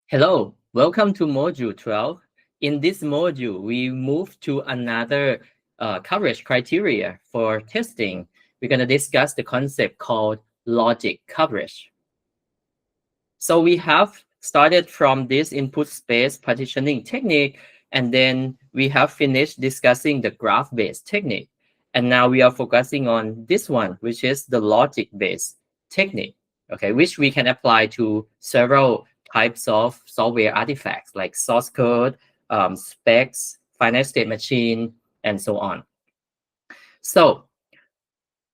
Hello, welcome to Module 12. In this module, we move to another coverage criteria for testing. We're going to discuss the concept called logic coverage. So we have started from this input space partitioning technique, and then we have finished discussing the graph-based technique. And now we are focusing on this one, which is the logic-based technique, okay, which we can apply to several types of software artifacts like source code, specs, finite state machine, and so on. So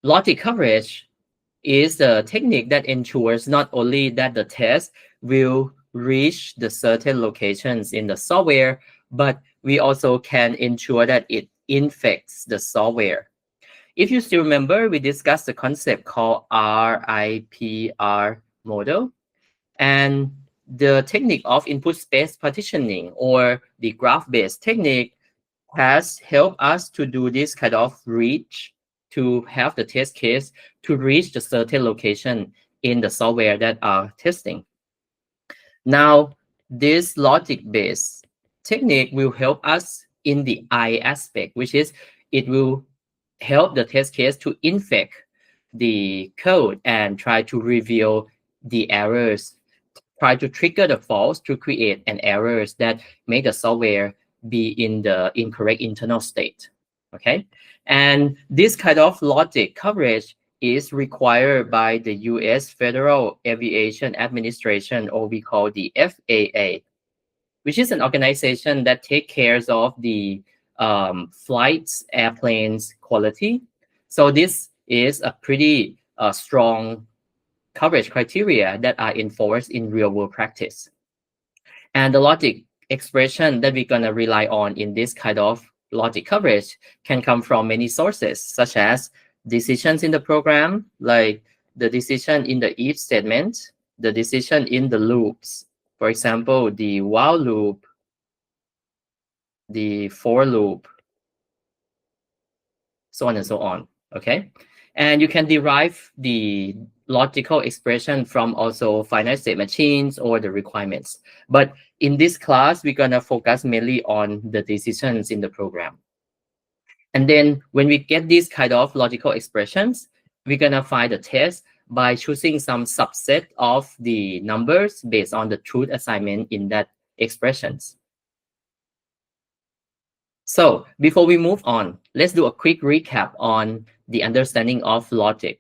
logic coverage is the technique that ensures not only that the test will reach the certain locations in the software, but we also can ensure that it infects the software. If you still remember, we discussed the concept called RIPR model, and the technique of input space partitioning or the graph-based technique has helped us to do this kind of reach, to have the test case to reach the certain location in the software that are testing. Now, this logic-based technique will help us in the I aspect, which is it will help the test case to infect the code and try to reveal the errors, try to trigger the faults to create an errors that make the software be in the incorrect internal state. Okay, and this kind of logic coverage is required by the US Federal Aviation Administration, or we call the FAA, which is an organization that takes care of the flights, airplanes quality. So this is a pretty strong coverage criteria that are enforced in real world practice. And the logic expression that we're going to rely on in this kind of logic coverage can come from many sources, such as decisions in the program, like the decision in the if statement, the decision in the loops. For example, the while loop, the for loop, so on and so on, okay? And you can derive the logical expression from also finite state machines or the requirements. But in this class, we're gonna focus mainly on the decisions in the program. And then when we get these kind of logical expressions, we're gonna find the test by choosing some subset of the numbers based on the truth assignment in that expressions. So before we move on, let's do a quick recap on the understanding of logic.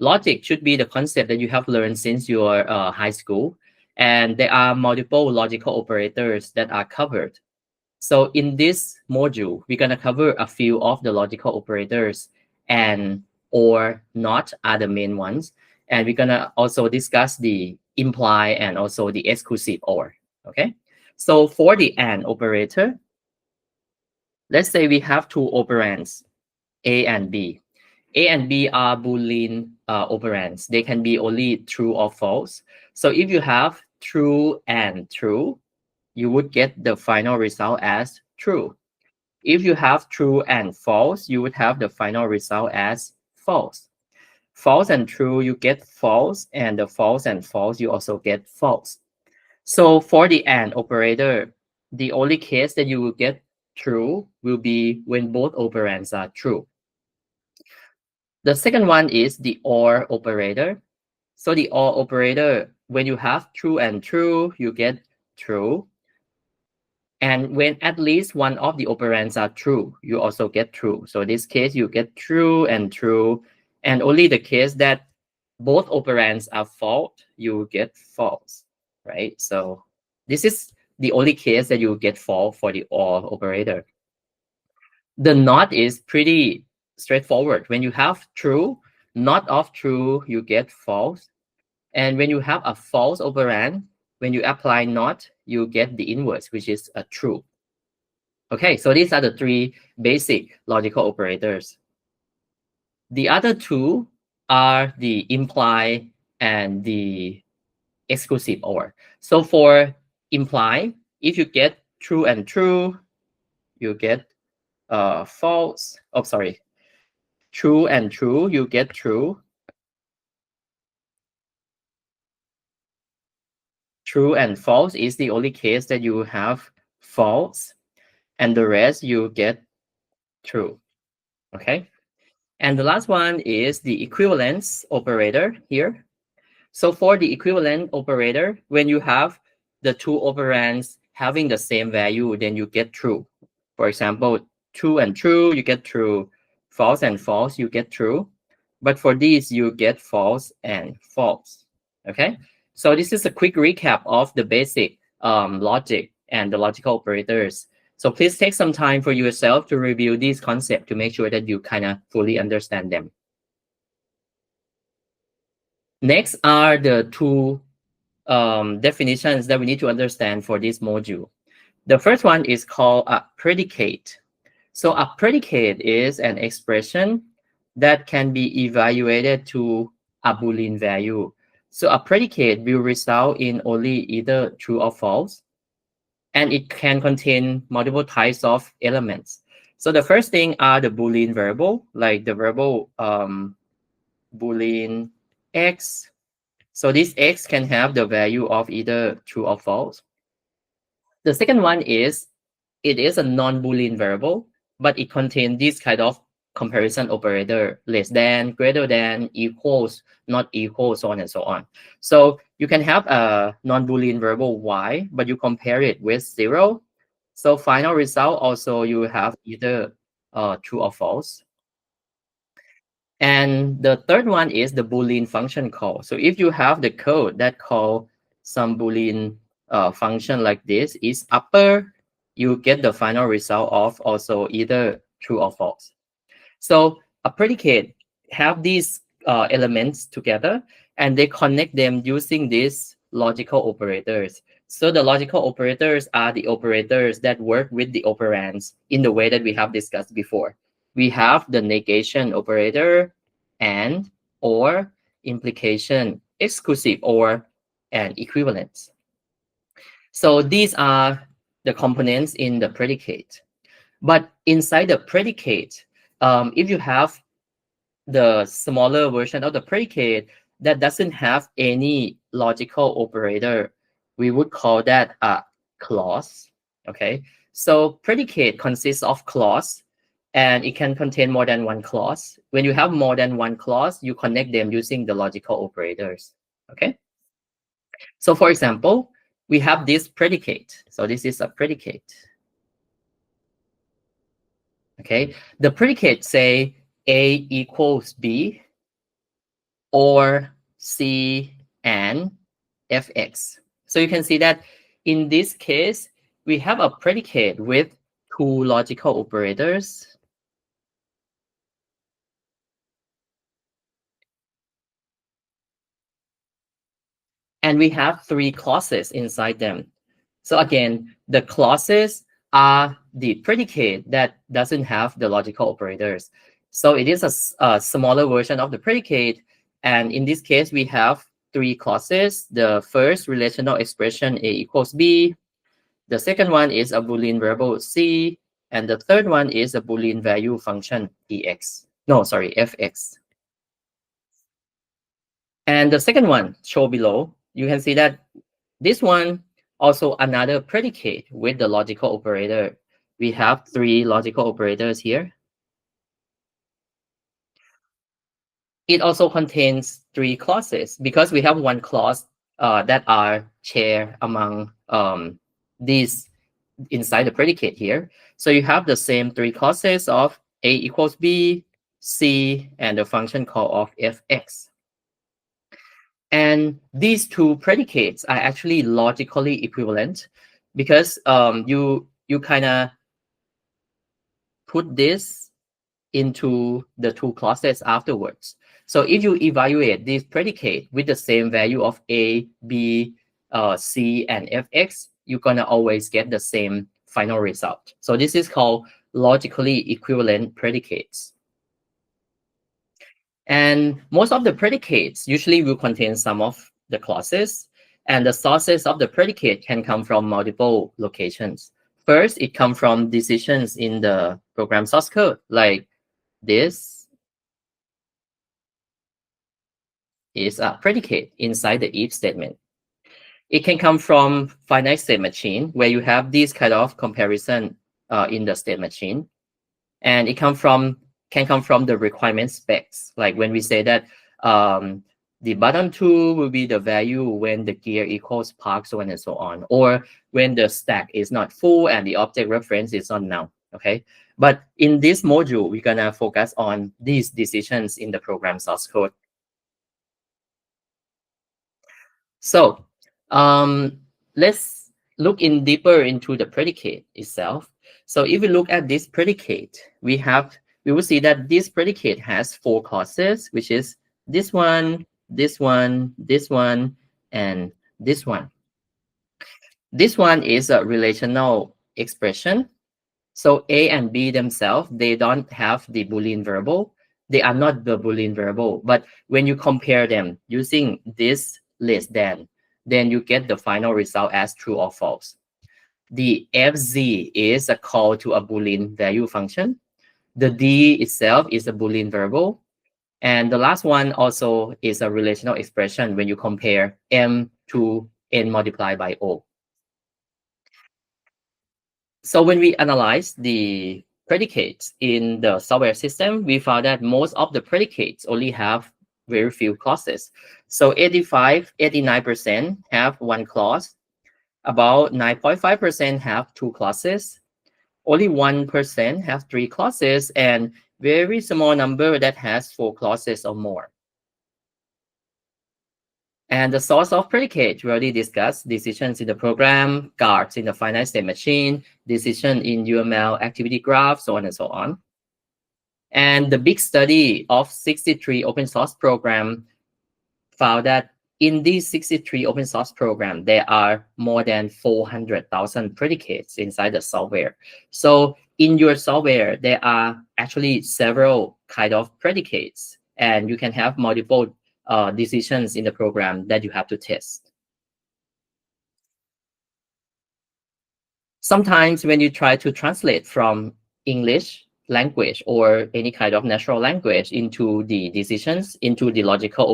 Logic should be the concept that you have learned since your high school, and there are multiple logical operators that are covered. So in this module, we're going to cover a few of the logical operators, and or not are the main ones. And we're going to also discuss the imply and also the exclusive or, okay? So for the and operator, let's say we have two operands, A and B. A and B are Boolean operands. They can be only true or false. So if you have true and true, you would get the final result as true. If you have true and false, you would have the final result as false. False and true, you get false, and the false and false, you also get false. So for the and operator, the only case that you will get true will be when both operands are true. The second one is the or operator. So the or operator, when you have true and true, you get true. And when at least one of the operands are true, you also get true. So in this case, you get true. And only the case that both operands are false, you get false, right? So this is the only case that you get false for the or operator. The not is pretty straightforward. When you have true, not of true, you get false. And when you have a false operand, when you apply not, you get the inverse, which is a true. Okay, so these are the three basic logical operators. The other two are the imply and the exclusive or. So for imply, if you get true and true, you get false. Oh, sorry. True and true, you get true. true and false is the only case that you have false, and the rest you get true. Okay. And the last one is the equivalence operator here. So for the equivalent operator, when you have the two operands having the same value, then you get true. For example, true and true, you get true. False and false, you get true. But for these, you get false and false. Okay. So this is a quick recap of the basic logic and the logical operators. So please take some time for yourself to review these concepts to make sure that you kind of fully understand them. Next are the two definitions that we need to understand for this module. The first one is called a predicate. So a predicate is an expression that can be evaluated to a Boolean value. So a predicate will result in only either true or false, and it can contain multiple types of elements. So the first thing are the Boolean variable, like the variable Boolean x. So this x can have the value of either true or false. The second one is, it is a non-Boolean variable, but it contains this kind of comparison operator, less than, greater than, equals, not equal, so on and so on. So you can have a non-Boolean variable y, but you compare it with 0. So final result also you have either true or false. And the third one is the Boolean function call. So if you have the code that call some Boolean function like this is upper, you get the final result of also either true or false. So a predicate have these elements together, and they connect them using these logical operators. So the logical operators are the operators that work with the operands in the way that we have discussed before. We have the negation operator, and, or, implication, exclusive, or, and equivalence. So these are the components in the predicate. But inside the predicate, if you have the smaller version of the predicate that doesn't have any logical operator, we would call that a clause. Okay. So predicate consists of clause, and it can contain more than one clause. When you have more than one clause, you connect them using the logical operators. Okay. So for example, we have this predicate. So this is a predicate. Okay. The predicate say A equals B, or C and fx. So you can see that in this case, we have a predicate with two logical operators. And we have three clauses inside them. So again, the clauses are the predicate that doesn't have the logical operators. So it is a smaller version of the predicate. And in this case, we have three clauses. The first, relational expression A equals B. The second one is a Boolean variable C. And the third one is a Boolean value function EX. No, sorry, FX. And the second one shown below, you can see that this one also another predicate with the logical operator. We have three logical operators here. It also contains three clauses because we have one clause that are shared among these inside the predicate here. So you have the same three clauses of A equals B, C, and the function call of fx. And these two predicates are actually logically equivalent because you kind of put this into the two clauses afterwards. So if you evaluate this predicate with the same value of A, B, C, and fx, you're gonna always get the same final result. So this is called logically equivalent predicates. And most of the predicates usually will contain some of the clauses, and the sources of the predicate can come from multiple locations. First, it comes from decisions in the program source code, like this is a predicate inside the if statement. It can come from finite state machine, where you have this kind of comparison in the state machine. And it can come from the requirement specs. Like when we say that the bottom two will be the value when the gear equals park, so on and so on, or when the stack is not full and the object reference is not null. Okay, but in this module, we're gonna focus on these decisions in the program source code. So let's look in deeper into the predicate itself. So if we look at this predicate, we will see that this predicate has 4 clauses, which is this one, this one, this one, and this one. This one is a relational expression. So A and B themselves, they don't have the Boolean variable. They are not the Boolean variable. But when you compare them using this less than, then you get the final result as true or false. The fz is a call to a Boolean value function. The d itself is a Boolean variable. And the last one also is a relational expression when you compare m to n multiplied by o. So when we analyze the predicates in the software system, we found that most of the predicates only have very few clauses. So 89% have 1 clause. About 9.5% have 2 clauses. Only 1% have 3 clauses, and very small number that has 4 clauses or more. And the source of predicate, we already discussed: decisions in the program, guards in the finite state machine, decision in UML activity graph, so on and so on. And the big study of 63 open source program found that in these 63 open source programs, there are more than 400,000 predicates inside the software. So in your software, there are actually several kind of predicates, and you can have multiple decisions in the program that you have to test. Sometimes when you try to translate from English language or any kind of natural language into the decisions, into the logical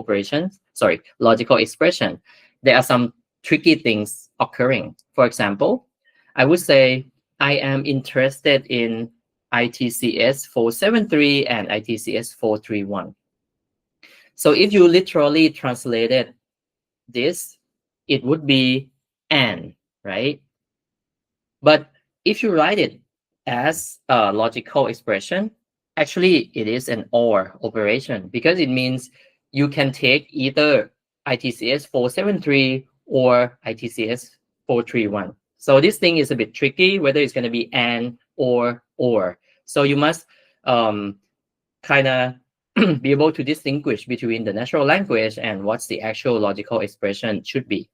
expression, there are some tricky things occurring. For example, I would say, I am interested in ITCS 473 and ITCS 431. So if you literally translated this, it would be and, right? But if you write it as a logical expression, actually it is an or operation, because it means you can take either ITCS 473 or ITCS 431. So this thing is a bit tricky, whether it's going to be and or. So you must kind of be able to distinguish between the natural language and what's the actual logical expression should be.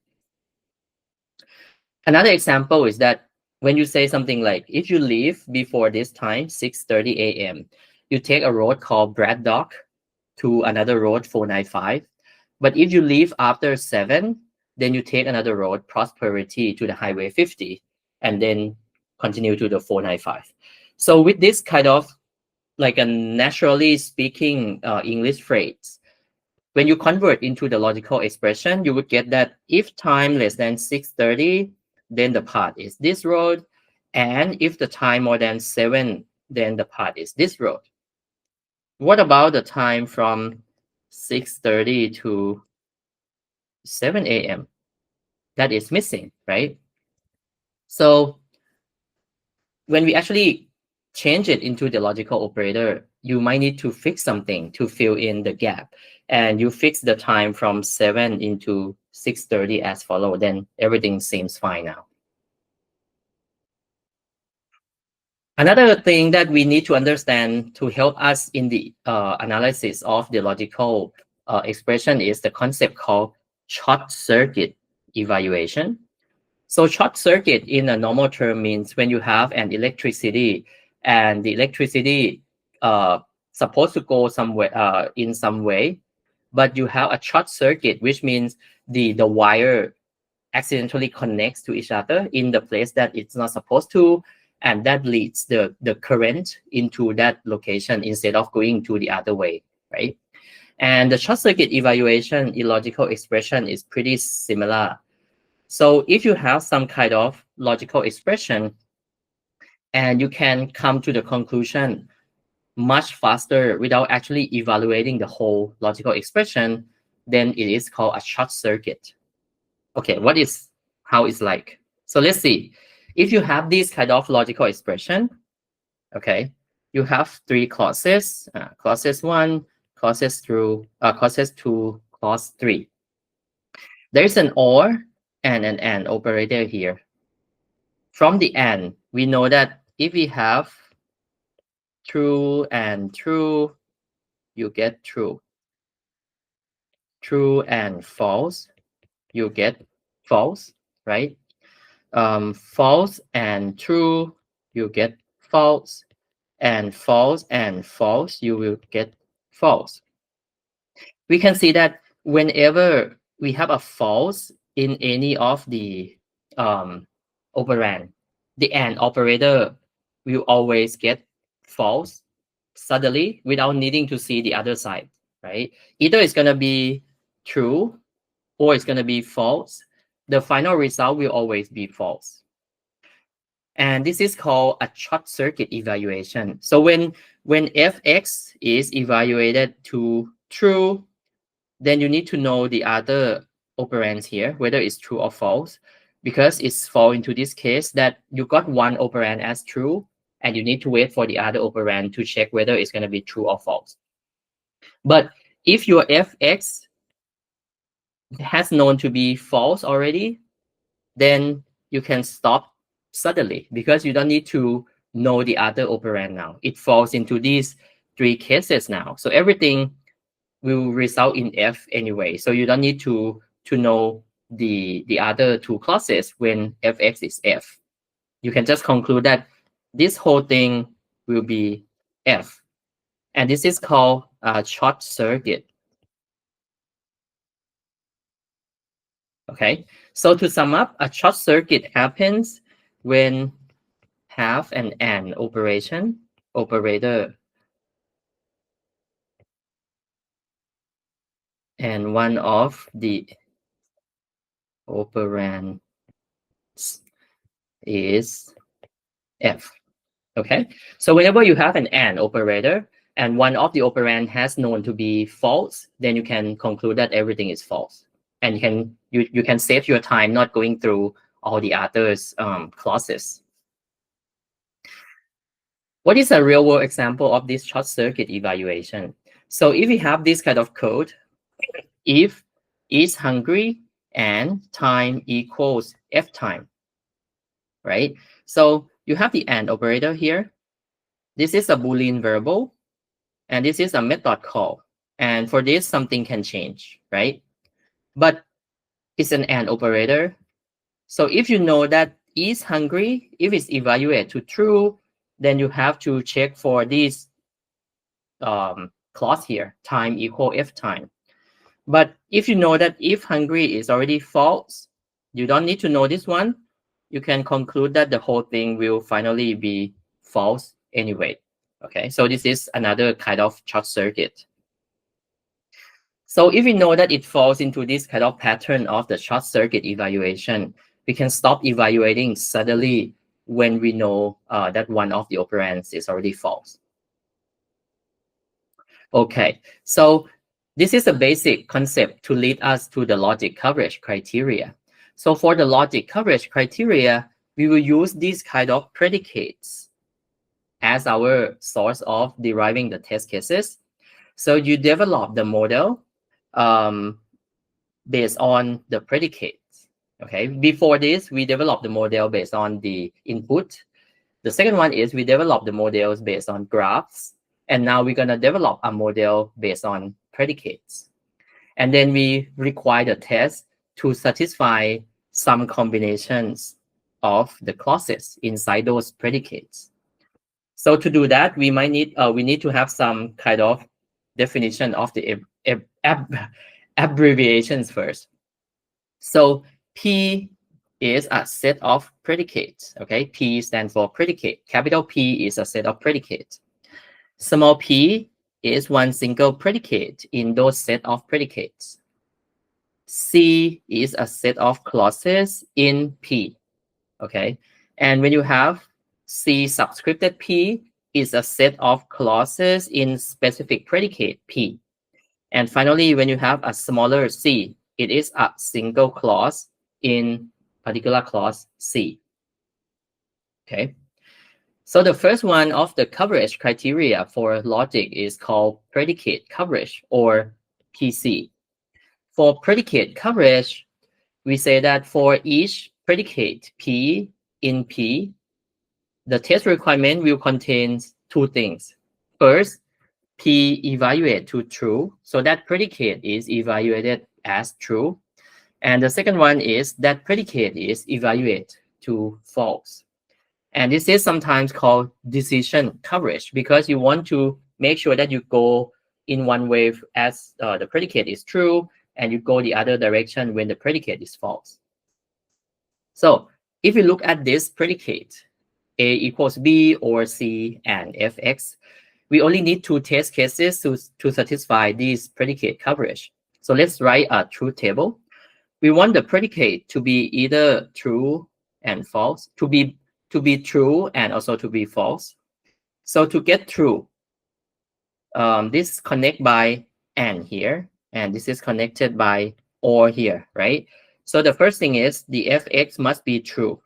Another example is that when you say something like, if you leave before this time, 6:30 a.m., you take a road called Braddock to another road, 495. But if you leave after 7, then you take another road, Prosperity, to the Highway 50, and then continue to the 495. So with this kind of like a naturally speaking English phrase, when you convert into the logical expression, you would get that if time less than 6:30, then the path is this road. And if the time more than 7, then the path is this road. What about the time from 6:30 to 7 a.m.? That is missing, right? So when we actually change it into the logical operator, you might need to fix something to fill in the gap. And you fix the time from 7 into 6:30 as follows, then everything seems fine now. Another thing that we need to understand to help us in the analysis of the logical expression is the concept called short circuit evaluation. So short circuit in a normal term means when you have an electricity and the electricity supposed to go somewhere in some way, but you have a short circuit, which means the wire accidentally connects to each other in the place that it's not supposed to, and that leads the current into that location instead of going to the other way, right? And the short circuit evaluation illogical expression is pretty similar. So if you have some kind of logical expression and you can come to the conclusion much faster without actually evaluating the whole logical expression, then it is called a short circuit. Okay, how it's like? So let's see. If you have this kind of logical expression, okay, you have three clauses, clauses 1, clauses 2, clause 3. There's an OR and an AND operator here. From the AND, we know that if we have true and true, you get true. True and false, you get false, right? False and true, you get false. And false, you will get false. We can see that whenever we have a false in any of the operand, the AND operator will always get false suddenly without needing to see the other side, right? Either it's going to be true or it's going to be false. The final result will always be false. And this is called a short circuit evaluation. So when fx is evaluated to true, then you need to know the other operands here, whether it's true or false, because it's fall into this case that you got one operand as true, and you need to wait for the other operand to check whether it's going to be true or false. But if your fx has known to be false already, then you can stop suddenly because you don't need to know the other operand now. It falls into these three cases now. So everything will result in F anyway. So you don't need to know the other two clauses when Fx is F. You can just conclude that this whole thing will be F. And this is called a short circuit. Okay, so to sum up, a short circuit happens when have an AND operator and one of the operands is F. Okay, so whenever you have an AND operator and one of the operand has known to be false, then you can conclude that everything is false. And you can save your time not going through all the others clauses. What is a real world example of this short circuit evaluation? So if we have this kind of code, if is hungry and time equals F time, right? So you have the AND operator here. This is a Boolean variable, and this is a method call. And for this, something can change, right? But it's an AND operator. So if you know that is hungry, if it's evaluated to true, then you have to check for this clause here, time equal F time. But if you know that if hungry is already false, you don't need to know this one. You can conclude that the whole thing will finally be false anyway. Okay, so this is another kind of short circuit. So if we know that it falls into this kind of pattern of the short circuit evaluation, we can stop evaluating suddenly when we know that one of the operands is already false. Okay, so this is a basic concept to lead us to the logic coverage criteria. So for the logic coverage criteria, we will use these kind of predicates as our source of deriving the test cases. So you develop the model based on the predicates. Okay, before this, we developed the model based on the input. The second one is we developed the models based on graphs. And now we're going to develop a model based on predicates. And then we require the test to satisfy some combinations of the clauses inside those predicates. So to do that, we need to have some kind of definition of the abbreviations first. So P is a set of predicates. Okay, P stands for predicate. Capital P is a set of predicates. Small p is one single predicate in those set of predicates. C is a set of clauses in P. Okay. And when you have C subscripted P is a set of clauses in specific predicate P. And finally, when you have a smaller C, it is a single clause in particular clause C. Okay. So the first one of the coverage criteria for logic is called predicate coverage, or PC. For predicate coverage, we say that for each predicate P in P, the test requirement will contain two things. First, P evaluate to true, so that predicate is evaluated as true. And the second one is that predicate is evaluated to false. And this is sometimes called decision coverage, because you want to make sure that you go in one way as the predicate is true, and you go the other direction when the predicate is false. So if you look at this predicate, A equals B or C and Fx, we only need two test cases to satisfy this predicate coverage. So let's write a truth table. We want the predicate to be either true and false, to be true and also to be false. So to get true, this connect by and here, and this is connected by or here, right? So the first thing is the Fx must be true.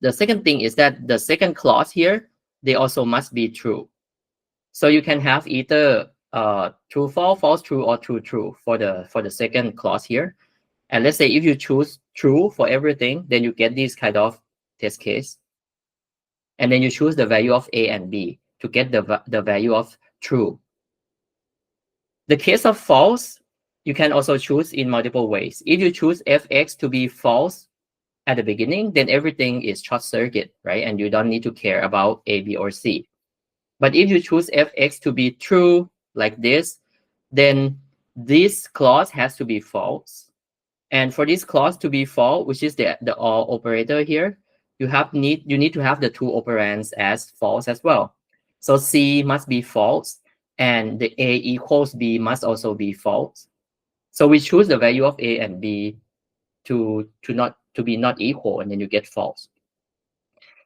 The second thing is that the second clause here, they also must be true. So you can have either true, false, false, true, or true, true for the second clause here. And let's say if you choose true for everything, then you get this kind of test case. And then you choose the value of A and B to get the value of true. The case of false, you can also choose in multiple ways. If you choose Fx to be false at the beginning, then everything is short circuit, right? And you don't need to care about A, B, or C. But if you choose Fx to be true like this, then this clause has to be false. And for this clause to be false, which is the OR operator here, you need to have the two operands as false as well. So C must be false, and the A equals B must also be false. So we choose the value of A and B to be not equal, and then you get false.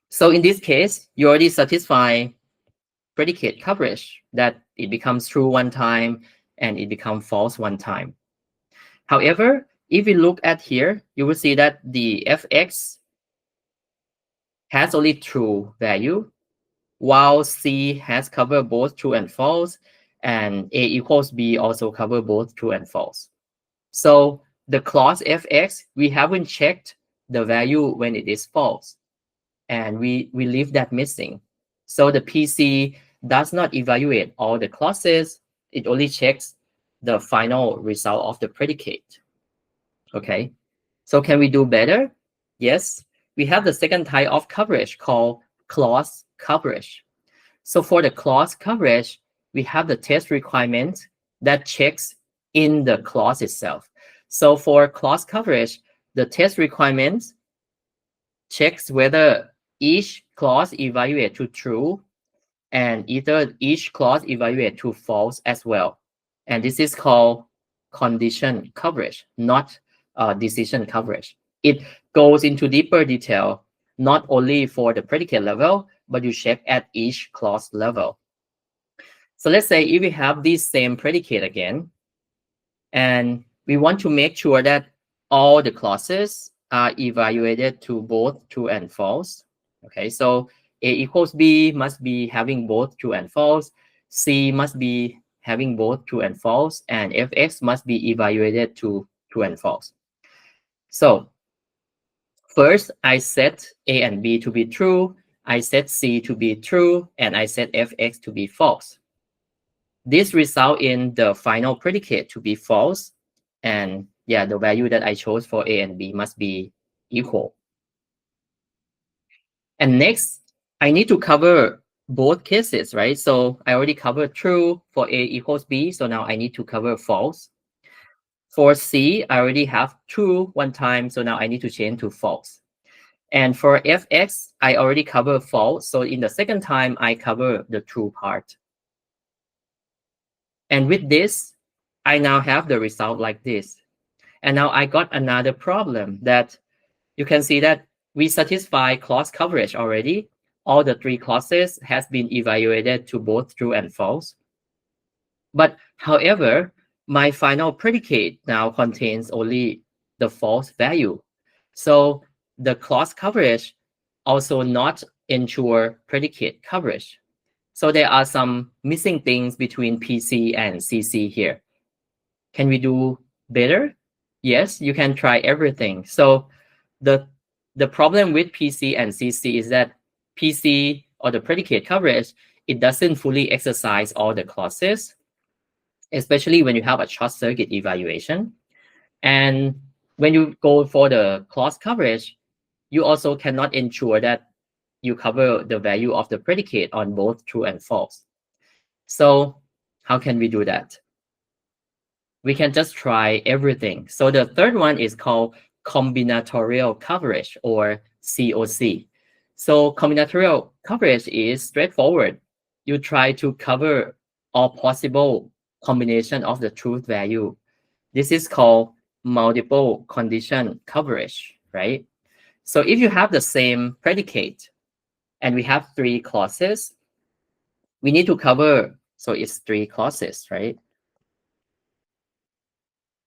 So in this case, you already satisfy predicate coverage, that it becomes true one time and it becomes false one time. However, if we look at here, you will see that the Fx has only true value, while C has covered both true and false, and A equals B also cover both true and false. So the clause Fx, we haven't checked the value when it is false, and we leave that missing. So the PC does not evaluate all the clauses, it only checks the final result of the predicate. Okay, so can we do better? Yes, we have the second type of coverage called clause coverage. So for the clause coverage, we have the test requirement that checks in the clause itself. So for clause coverage, the test requirement checks whether each clause evaluates to true, and either each clause evaluates to false as well. And this is called condition coverage, not decision coverage. It goes into deeper detail, not only for the predicate level, but you check at each clause level. So let's say if we have this same predicate again, and we want to make sure that all the clauses are evaluated to both true and false. Okay, so A equals B must be having both true and false, C must be having both true and false, and Fx must be evaluated to true and false. So first, I set A and B to be true, I set C to be true, and I set Fx to be false. This results in the final predicate to be false, and yeah, the value that I chose for A and B must be equal. And next, I need to cover both cases, right? So I already covered true for A equals B, so now I need to cover false. For C, I already have true one time, so now I need to change to false. And for Fx, I already covered false, so in the second time, I cover the true part. And with this, I now have the result like this. And now I got another problem that you can see that we satisfy clause coverage already. All the three clauses has been evaluated to both true and false. But however, my final predicate now contains only the false value. So the clause coverage also not ensure predicate coverage. So there are some missing things between PC and CC here. Can we do better? Yes, you can try everything. So the problem with PC and CC is that PC or the predicate coverage, it doesn't fully exercise all the clauses, especially when you have a short circuit evaluation. And when you go for the clause coverage, you also cannot ensure that you cover the value of the predicate on both true and false. So how can we do that? We can just try everything. So the third one is called combinatorial coverage, or COC. So combinatorial coverage is straightforward. You try to cover all possible combination of the truth value. This is called multiple condition coverage, right? So if you have the same predicate and we have three clauses, we need to cover, so it's three clauses, right?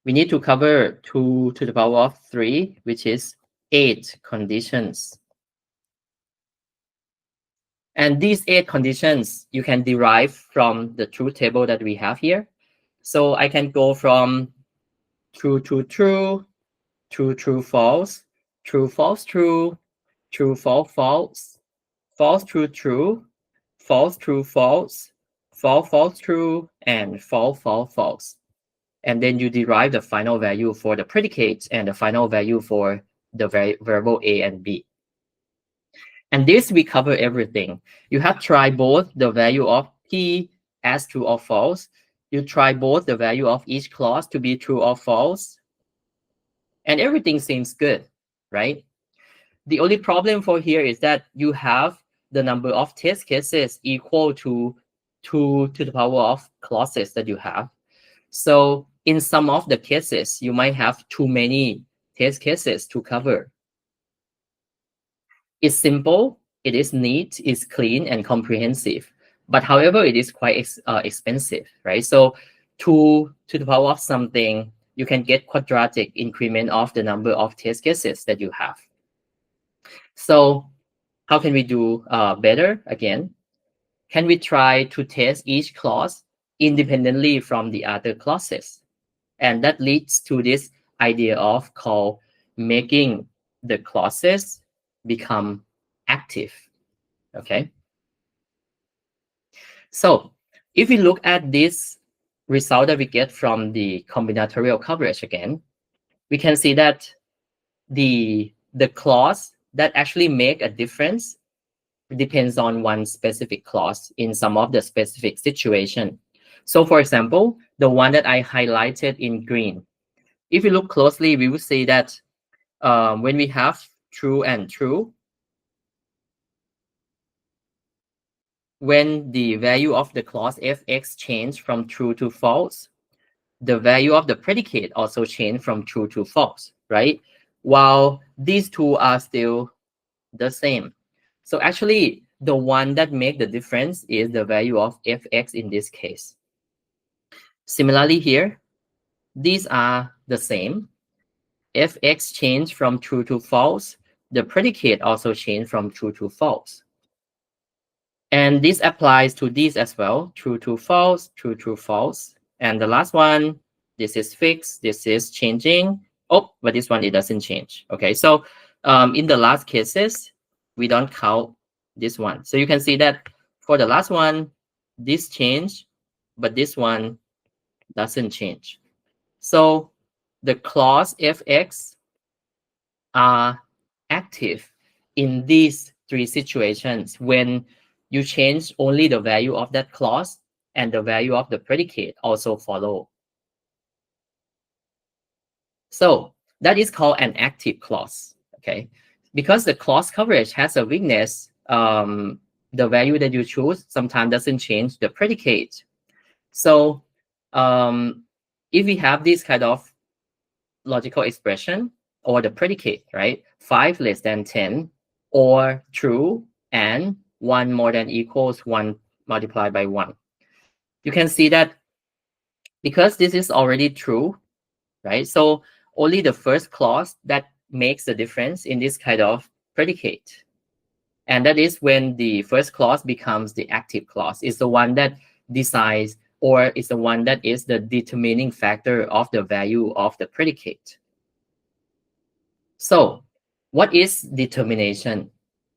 We need to cover 2 to the power of 3, which is 8 conditions. And these 8 conditions you can derive from the truth table that we have here. So I can go from true to true, true true false, true false true, true false false, false true true, false true false, false false true, and false false false. And then you derive the final value for the predicates and the final value for the variable A and B. And this we cover everything. You have tried both the value of P as true or false. You try both the value of each clause to be true or false. And everything seems good, right? The only problem for here is that you have the number of test cases equal to 2 to the power of clauses that you have. So in some of the cases, you might have too many test cases to cover. It's simple, it is neat, it's clean and comprehensive. But however, it is quite expensive, right? So 2 to the power of something, you can get quadratic increment of the number of test cases that you have. So how can we do better again? Can we try to test each clause independently from the other clauses? And that leads to this idea of called making the clauses become active, okay? So if we look at this result that we get from the combinatorial coverage again, we can see that the clause that actually make a difference depends on one specific clause in some of the specific situation. So for example, the one that I highlighted in green, if you look closely, we will see that when we have true and true, when the value of the clause fx change from true to false, the value of the predicate also change from true to false, right? While these two are still the same. So actually, the one that make the difference is the value of fx in this case. Similarly here, these are the same. Fx changed from true to false. The predicate also changed from true to false. And this applies to these as well. True to false, true to false. And the last one, this is fixed, this is changing. Oh, but this one, it doesn't change. Okay, so in the last cases, we don't count this one. So you can see that for the last one, this changed, but this one doesn't change. So the clause fx are active in these three situations when you change only the value of that clause and the value of the predicate also follow. So that is called an active clause, okay? Because the clause coverage has a weakness, the value that you choose sometimes doesn't change the predicate. So if we have this kind of logical expression or the predicate, right? 5 less than 10 or true and 1 more than equals 1 multiplied by 1. You can see that because this is already true, right? So only the first clause that makes the difference in this kind of predicate. And that is when the first clause becomes the active clause. It's the one that decides, or it's the one that is the determining factor of the value of the predicate. So what is determination?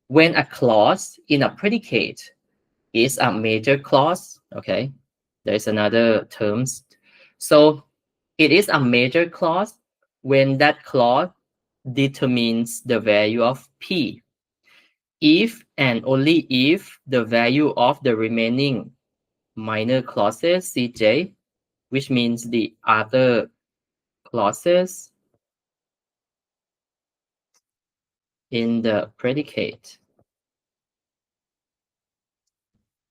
When a clause in a predicate is a major clause, okay? There's another terms. So it is a major clause when that clause determines the value of P. If and only if the value of the remaining minor clauses CJ, which means the other clauses in the predicate.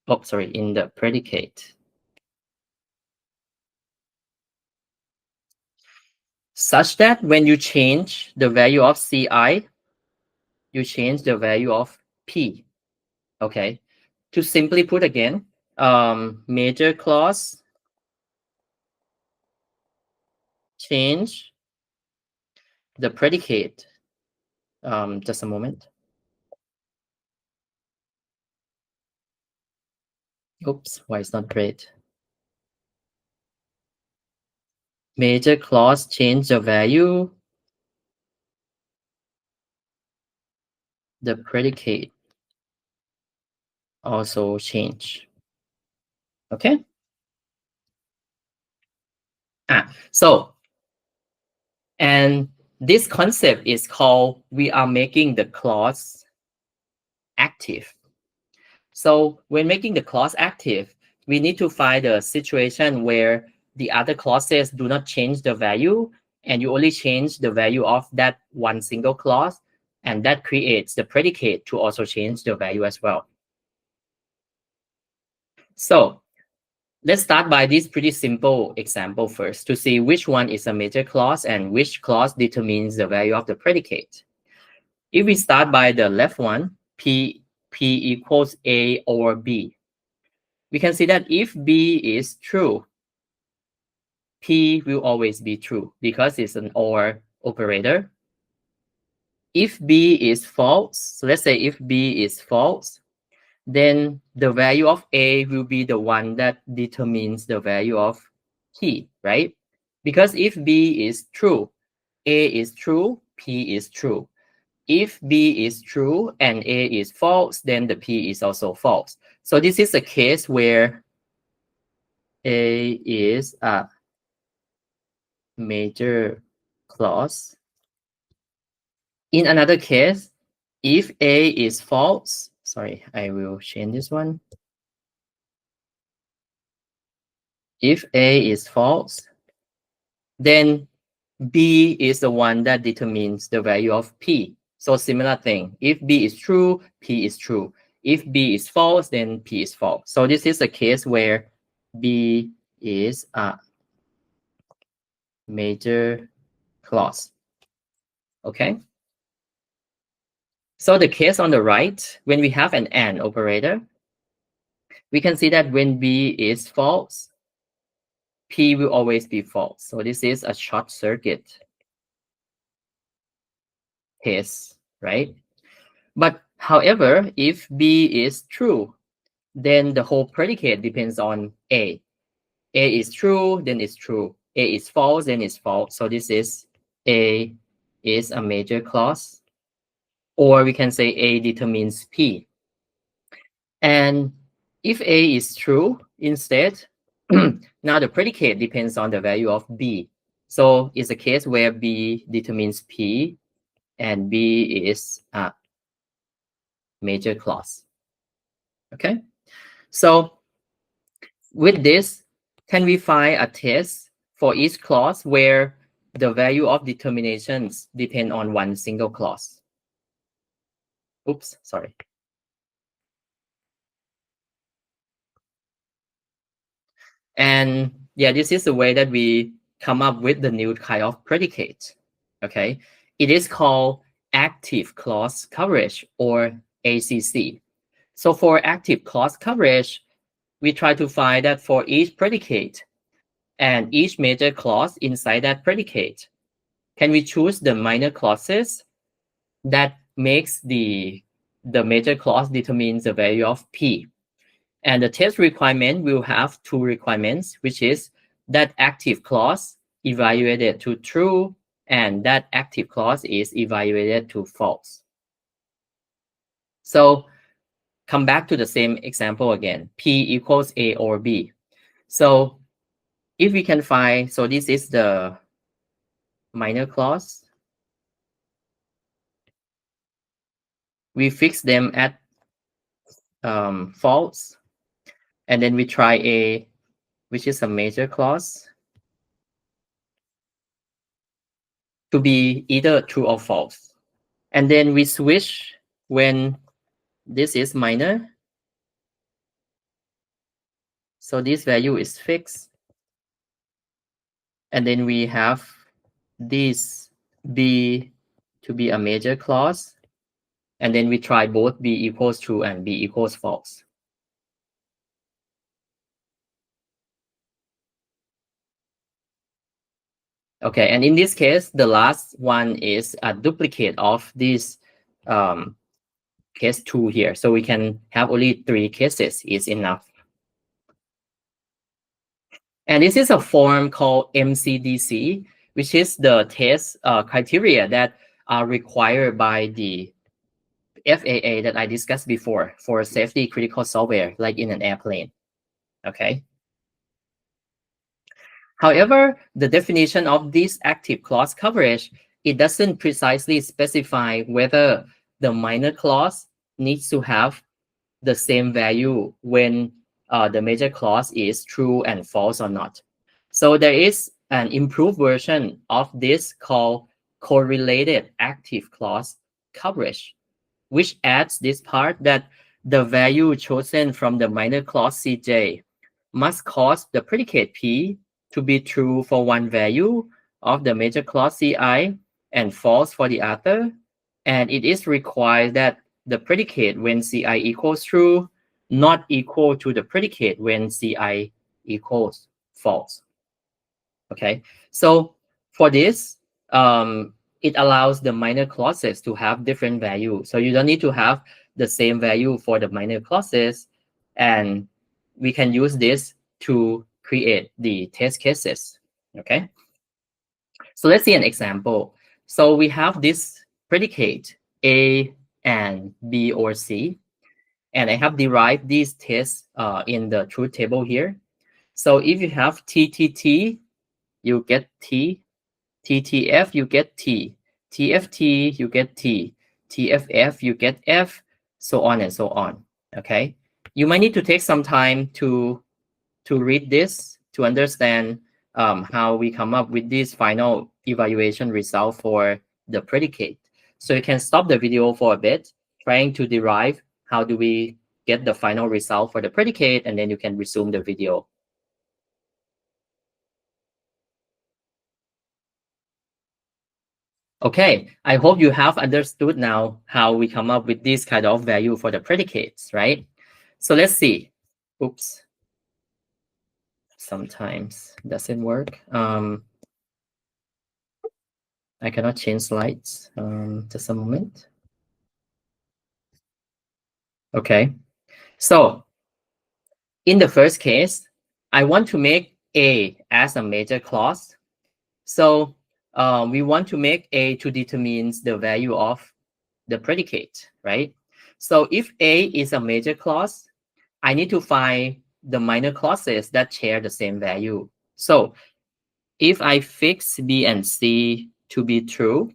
Oh, sorry, in the predicate. Such that when you change the value of CI, you change the value of P. Okay. To simply put again, major clause change the predicate. Just a moment. Oops, why it's not great? Major clause change the value. The predicate also change. Okay. So, and this concept is called, we are making the clause active. So when making the clause active, we need to find a situation where the other clauses do not change the value, and you only change the value of that one single clause, and that creates the predicate to also change the value as well. So let's start by this pretty simple example first to see which one is a major clause and which clause determines the value of the predicate. If we start by the left one, P equals A or B, we can see that if B is true, P will always be true because it's an OR operator. If B is false, so let's say if B is false, then the value of A will be the one that determines the value of P, right? Because if B is true, A is true, P is true. If B is true and A is false, then the P is also false. So this is a case where A is a major clause. In another case, if A is false, sorry, I will change this one. If A is false, then B is the one that determines the value of P. So similar thing. If B is true, P is true. If B is false, then P is false. So this is a case where B is a major clause. Okay. So the case on the right, when we have an AND operator, we can see that when B is false, P will always be false. So this is a short circuit case, right? But however, if B is true, then the whole predicate depends on A. A is true, then it's true. A is false, then it's false. So this is A is a major clause. Or we can say A determines P. And if A is true instead, now the predicate depends on the value of B. So it's a case where B determines P and B is a major clause. Okay, so with this, can we find a test for each clause where the value of determinations depend on one single clause? Oops, sorry. And yeah, this is the way that we come up with the new kind of predicate. Okay, it is called active clause coverage, or ACC. So for active clause coverage, we try to find that for each predicate and each major clause inside that predicate, can we choose the minor clauses that makes the major clause determines the value of P. And the test requirement will have two requirements, which is that active clause evaluated to true and that active clause is evaluated to false. So come back to the same example again, P equals A or B. So if we can find, so this is the minor clause. We fix them at false, and then we try A, which is a major clause, to be either true or false. And then we switch when this is minor. So this value is fixed. And then we have this B to be a major clause. And then we try both B equals true and B equals false. Okay, and in this case, the last one is a duplicate of this case 2 here. So we can have only 3 cases is enough. And this is a form called MCDC, which is the test criteria that are required by the FAA that I discussed before for safety critical software, like in an airplane. Okay. However, the definition of this active clause coverage, it doesn't precisely specify whether the minor clause needs to have the same value when the major clause is true and false or not. So there is an improved version of this called correlated active clause coverage, which adds this part that the value chosen from the minor clause CJ must cause the predicate P to be true for one value of the major clause CI and false for the other. And it is required that the predicate when CI equals true not equal to the predicate when CI equals false. Okay, so for this, it allows the minor clauses to have different value. So you don't need to have the same value for the minor clauses, and we can use this to create the test cases. Okay, so let's see an example. So we have this predicate A and B or C, and I have derived these tests in the truth table here. So if you have TTT, you get T, TTF, you get T, TFT, you get T, TFF, you get F, so on and so on. Okay, you might need to take some time to read this to understand how we come up with this final evaluation result for the predicate. So you can stop the video for a bit, trying to derive how do we get the final result for the predicate, and then you can resume the video. Okay, I hope you have understood now how we come up with this kind of value for the predicates, right? So let's see. Oops. Sometimes it doesn't work. I cannot change slides. Just a moment. Okay. So in the first case, I want to make A as a major clause. So we want to make A to determine the value of the predicate, right? So if A is a major clause, I need to find the minor clauses that share the same value. So if I fix B and C to be true,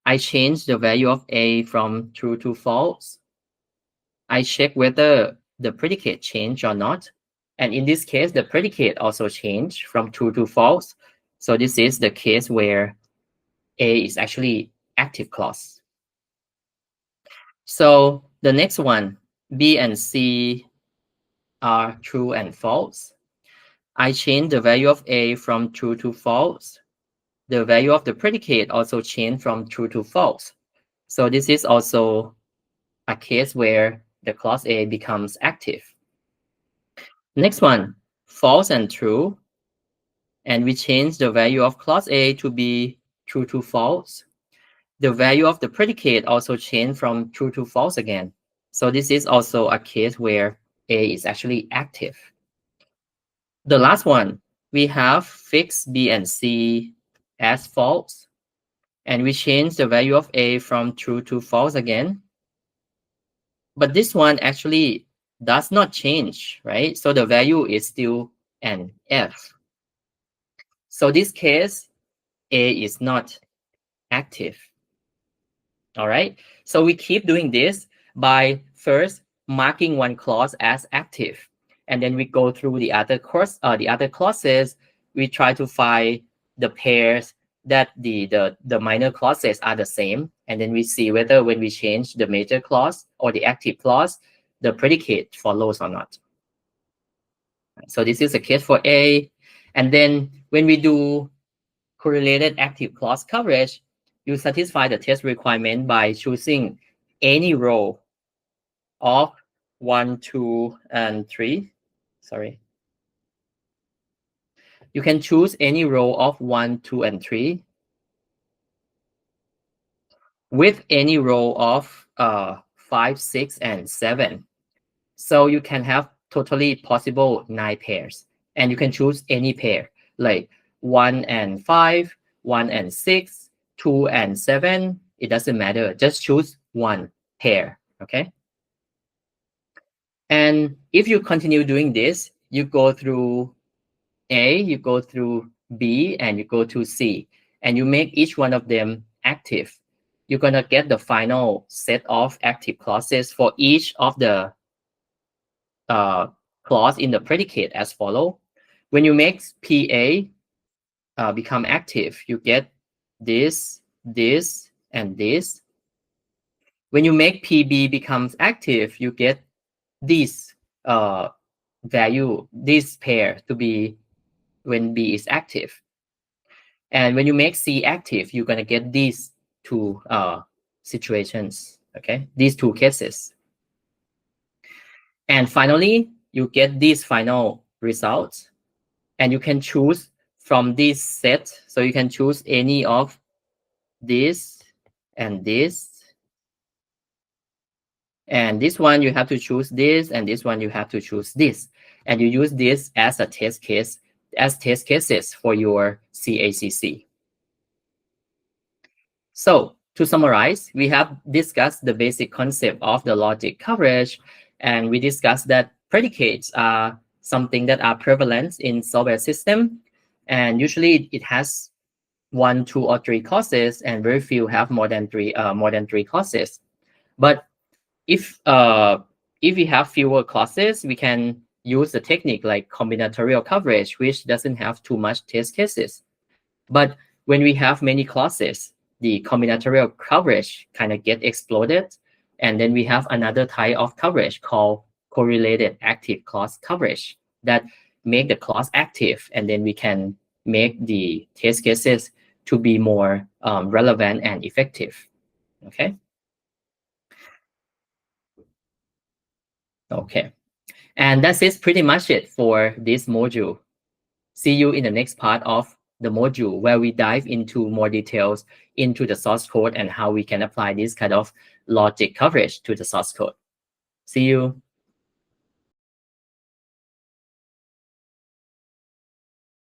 I change the value of A from true to false. I check whether the predicate changed or not. And in this case, the predicate also changed from true to false. So this is the case where A is actually active clause. So the next one, B and C are true and false. I change the value of A from true to false. the value of the predicate also changed from true to false. So this is also a case where the clause A becomes active. Next one, false and true. And we change the value of clause A to be true to false. The value of the predicate also changed from true to false again. So this is also a case where A is actually active. The last one, we have fixed B and C as false. And we change the value of A from true to false again. But this one actually does not change, right? So the value is still an F. So this case, A is not active. All right. So we keep doing this by first marking one clause as active, and then we go through the other clauses. We try to find the pairs that the minor clauses are the same, and then we see whether when we change the major clause or the active clause, the predicate follows or not. So this is a case for A. And then when we do correlated active clause coverage, you satisfy the test requirement by choosing any row of 1, 2, and 3. Sorry. You can choose any row of 1, 2, and 3 with any row of 5, 6, and 7. So you can have totally possible 9 pairs. And you can choose any pair, like 1 and 5, 1 and 6, 2 and 7. It doesn't matter. Just choose one pair, okay? And if you continue doing this, you go through A, you go through B, and you go to C, and you make each one of them active. You're going to get the final set of active clauses for each of the clause in the predicate as follow. When you make PA become active, you get this, this, and this. When you make PB becomes active, you get this value, this pair to be when B is active. And when you make C active, you're going to get these two situations, okay? These two cases. And finally, you get these final results. And you can choose from this set. So you can choose any of this and this. And this one, you have to choose this. And this one, you have to choose this. And you use this as a test case, as test cases for your CACC. So to summarize, we have discussed the basic concept of the logic coverage. And we discussed that predicates are something that are prevalent in software system. And usually it has 1, 2, or 3 clauses, and very few have more than three clauses. But if we have fewer clauses, we can use the technique like combinatorial coverage, which doesn't have too much test cases. But when we have many clauses, the combinatorial coverage kind of get exploded. And then we have another type of coverage called correlated active clause coverage that make the clause active, and then we can make the test cases to be more relevant and effective. Okay. Okay. And that's pretty much it for this module. See you in the next part of the module where we dive into more details into the source code and how we can apply this kind of logic coverage to the source code. See you.